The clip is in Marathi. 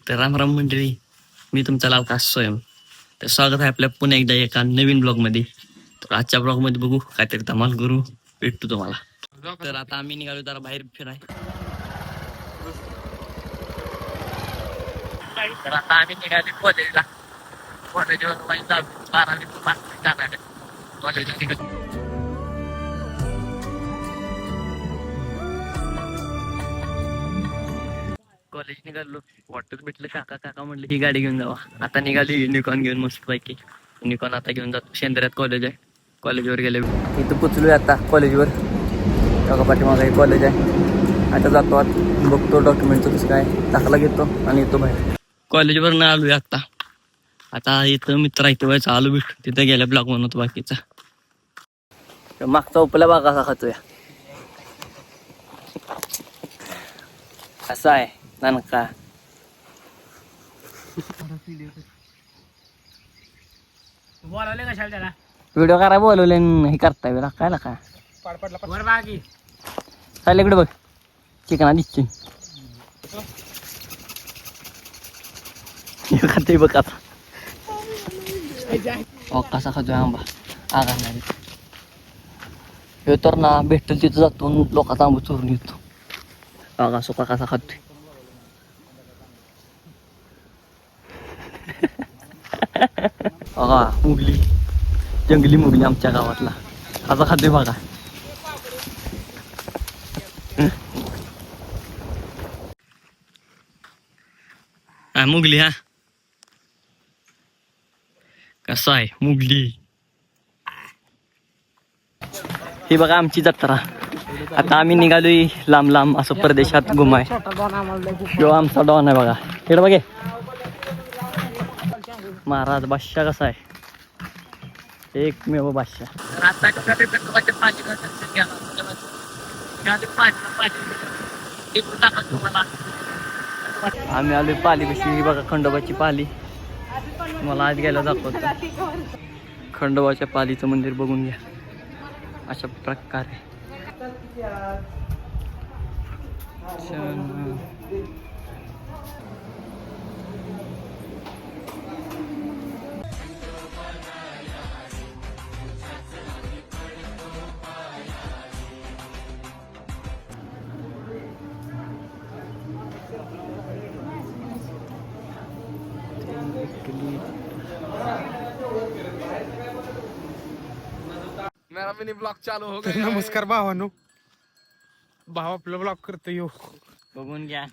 तर रामराम मंडळी, मी तुमचा लावता स्वयं. तर स्वागत आहे आपल्या पुन्हा एकदा एका नवीन ब्लॉगमध्ये. तर आजच्या ब्लॉगमध्ये बघू काहीतरी धमाल करू, भेटतो तुम्हाला. तर आता आम्ही निघालो जरा बाहेर फिराय. तर आता आम्ही निघालो कॉलेजला. कॉलेजवर जाणार कॉलेजला. कॉलेज निघालो, वाटत भेटलं काका काका म्हणले ही गाडी घेऊन जावा. आता निघाली युनिकॉर्न घेऊन मस्त पैकी. युनिकॉर्न आता घेऊन जातो. शेंद्र्यात कॉलेज आहे, कॉलेजवर गेले. इथं पोचलोय आता कॉलेजवर. पाठीमागे कॉलेज आहे. आता जातो, आत बघतो डॉक्युमेंटचं कसं काय, दाखला घेतो आणि येतो बाहेर. कॉलेजवर न आलोय आता. आता इथं मित्र इथं व्हायचं आलो भेट. तिथं गेल्या ब्लॉग बनवतो बाकीचा. मागचा उपला बागा कसा खातोय असं आहे नानका. बोलावले कशाला त्याला व्हिडिओ करा बोलवले हे करताय वेळा काय का वर बागी चालले इकडे बघ. चिकना दिसते खाते बघ आता. कसा खातोय आंबा आगा नाही. हे तर ना भेटल तिथं जातो लोकांचा आंबा चोरून येतो. आगा सुका कसा खातोय. मुगली, जंगली मुगली आमच्या गावातला असा खातोय बघा. हा मुगली, हा कसा आहे मुगली. ही बघा आमची जत्रा. आता आम्ही निघालोय लांब लांब असं परदेशात घुमाय. किंवा आमचा डॉन आहे बघा. इकडे बघे महाराज बादशाह कसा आहे, एकमेव बादशाह. आम्ही आलोय पाली बशी. बघा खंडोबाची पाली. मला आज गेला दाखवतो. खंडोबाच्या पालीचं मंदिर बघून घ्या अशा प्रकारे. मेरा मिनी ब्लॉग चालू हो गया. नमस्कार भावानो. भाव आपला ब्लॉग करतो यो बघून घ्या.